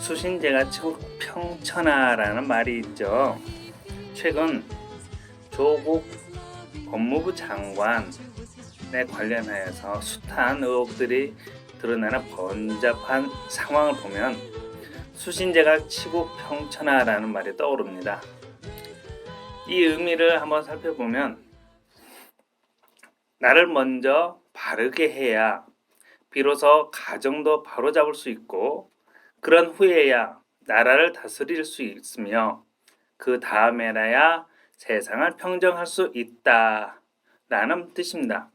수신제가 평천하라는 말이 있죠. 최근 조국 법무부 장관에 관련하여서 숱한 의혹들이 드러나는 번잡한 상황을 보면 수신제가 치국평천하라는 말이 떠오릅니다. 이 의미를 한번 살펴보면 나를 먼저 바르게 해야 비로소 가정도 바로잡을 수 있고 그런 후에야 나라를 다스릴 수 있으며 그 다음에나야 세상을 평정할 수 있다라는 뜻입니다.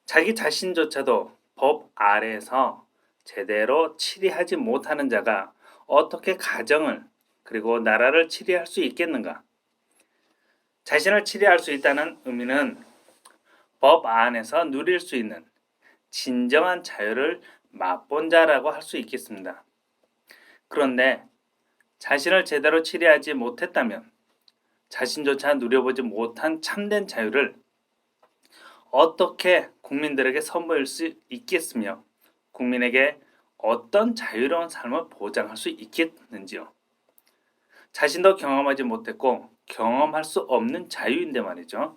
자기 자신조차도 법 아래에서 제대로 치리하지 못하는 자가 어떻게 가정을 그리고 나라를 치리할 수 있겠는가? 자신을 치리할 수 있다는 의미는 법 안에서 누릴 수 있는 진정한 자유를 맛본 자라고 할 수 있겠습니다. 그런데 자신을 제대로 치리하지 못했다면 자신조차 누려보지 못한 참된 자유를 어떻게 국민들에게 선보일 수 있겠으며 국민에게 어떤 자유로운 삶을 보장할 수 있겠는지요. 자신도 경험하지 못했고 경험할 수 없는 자유인데 말이죠.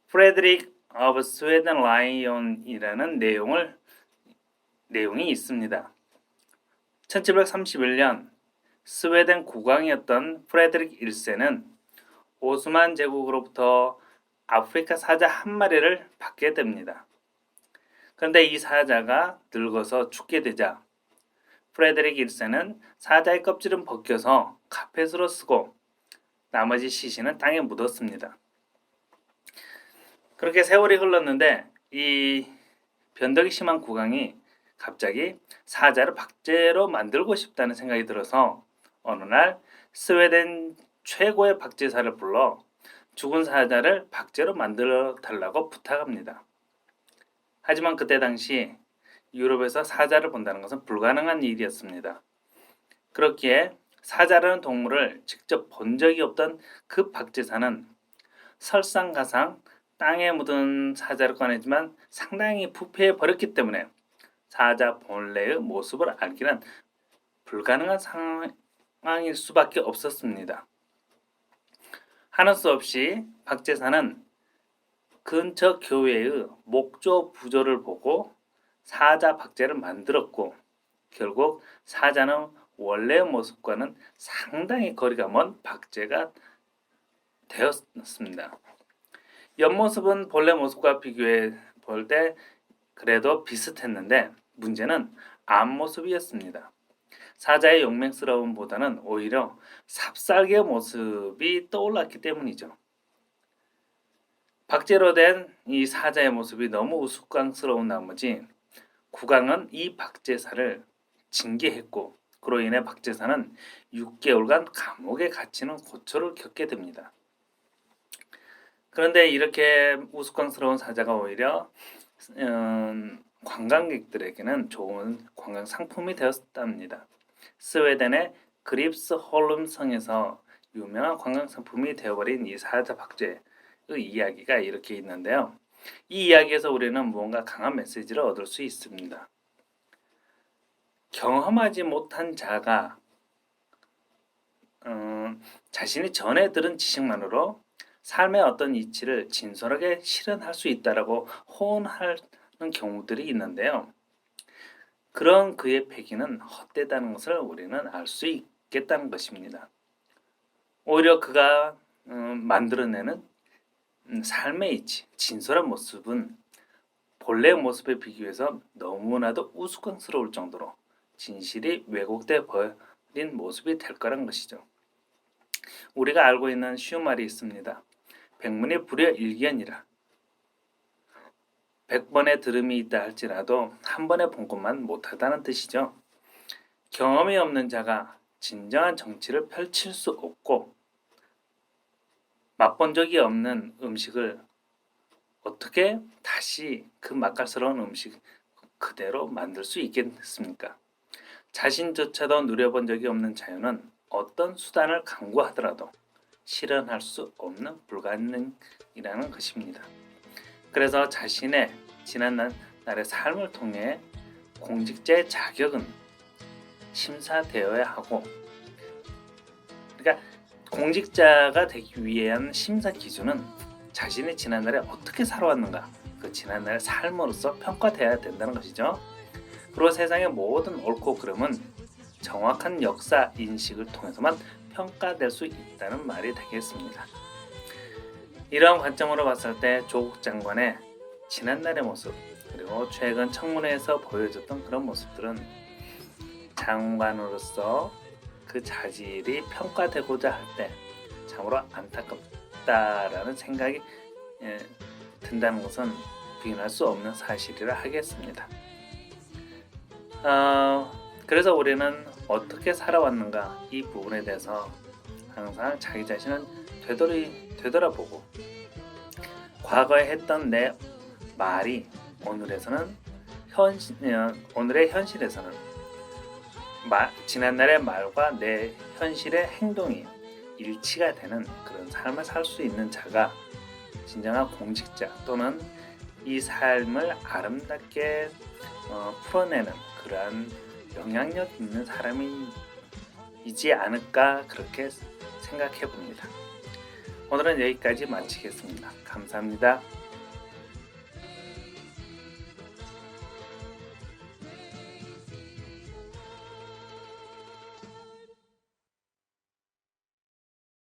프레드릭 오브 스웨덴 라이온이라는 내용이 있습니다. 1731년 스웨덴 국왕이었던 프레드릭 1세는 오스만 제국으로부터 아프리카 사자 한 마리를 받게 됩니다. 그런데 이 사자가 늙어서 죽게 되자 프레드릭 1세는 사자의 껍질은 벗겨서 카펫으로 쓰고 나머지 시신은 땅에 묻었습니다. 그렇게 세월이 흘렀는데 이 변덕이 심한 국왕이 갑자기 사자를 박제로 만들고 싶다는 생각이 들어서 어느 날 스웨덴 최고의 박제사를 불러 죽은 사자를 박제로 만들어 달라고 부탁합니다. 하지만 그때 당시 유럽에서 사자를 본다는 것은 불가능한 일이었습니다. 그렇기에 사자라는 동물을 직접 본 적이 없던 그 박제사는 설상가상 땅에 묻은 사자를 꺼내지만 상당히 부패해 버렸기 때문에 사자 본래의 모습을 알기는 불가능한 상황일 수밖에 없었습니다. 하는 수 없이 박제사는 근처 교회의 목조 부조를 보고 사자 박제를 만들었고 결국 사자는 원래의 모습과는 상당히 거리가 먼 박제가 되었습니다. 옆모습은 본래 모습과 비교해 볼 때 그래도 비슷했는데 문제는 앞모습이었습니다. 사자의 용맹스러움보다는 오히려 삽살개 모습이 떠올랐기 때문이죠. 박제로 된 이 사자의 모습이 너무 우스꽝스러운 나머지 국왕은 이 박제사를 징계했고 그로 인해 박제사는 6개월간 감옥에 갇히는 고초를 겪게 됩니다. 그런데 이렇게 우스꽝스러운 사자가 오히려 관광객들에게는 좋은 관광 상품이 되었답니다. 스웨덴의 그립스홀름 성에서 유명한 관광 상품이 되어버린 이 사자 박제의 이야기가 이렇게 있는데요. 이 이야기에서 우리는 무언가 강한 메시지를 얻을 수 있습니다. 경험하지 못한 자가 자신이 전에 들은 지식만으로 삶의 어떤 이치를 진솔하게 실현할 수 있다라고 호언하는 경우들이 있는데요. 그런 그의 패기는 헛되다는 것을 우리는 알 수 있겠다는 것입니다. 오히려 그가 만들어내는 삶의 이치, 진솔한 모습은 본래의 모습에 비교해서 너무나도 우스꽝스러울 정도로 진실이 왜곡돼 버린 모습이 될 거란 것이죠. 우리가 알고 있는 쉬운 말이 있습니다. 백문이 불여일견이라. 100번의 들음이 있다 할지라도 한 번에 본 것만 못하다는 뜻이죠. 경험이 없는 자가 진정한 정치를 펼칠 수 없고 맛본 적이 없는 음식을 어떻게 다시 그 맛깔스러운 음식 그대로 만들 수 있겠습니까? 자신조차도 누려본 적이 없는 자유는 어떤 수단을 강구하더라도 실현할 수 없는 불가능이라는 것입니다. 그래서 자신의 지난 날의 삶을 통해 공직자의 자격은 심사되어야 하고, 그러니까 공직자가 되기 위한 심사 기준은 자신이 지난날에 어떻게 살아왔는가, 그 지난날의 삶으로서 평가되어야 된다는 것이죠. 그리고 세상의 모든 옳고 그름은 정확한 역사 인식을 통해서만 평가될 수 있다는 말이 되겠습니다. 이러한 관점으로 봤을 때 조국 장관의 지난날의 모습, 그리고 최근 청문회에서 보여줬던 그런 모습들은 장관으로서 그 자질이 평가되고자 할 때 참으로 안타깝다라는 생각이 든다는 것은 부인할 수 없는 사실이라 하겠습니다. 그래서 우리는 어떻게 살아왔는가, 이 부분에 대해서 항상 자기 자신을 되돌아보고, 과거에 했던 내 말이 오늘의 현실에서는 지난날의 말과 내 현실의 행동이 일치가 되는 그런 삶을 살 수 있는 자가 진정한 공직자, 또는 이 삶을 아름답게 풀어내는 그러한 영향력 있는 사람이지 않을까, 그렇게 생각해 봅니다. 오늘은 여기까지 마치겠습니다. 감사합니다.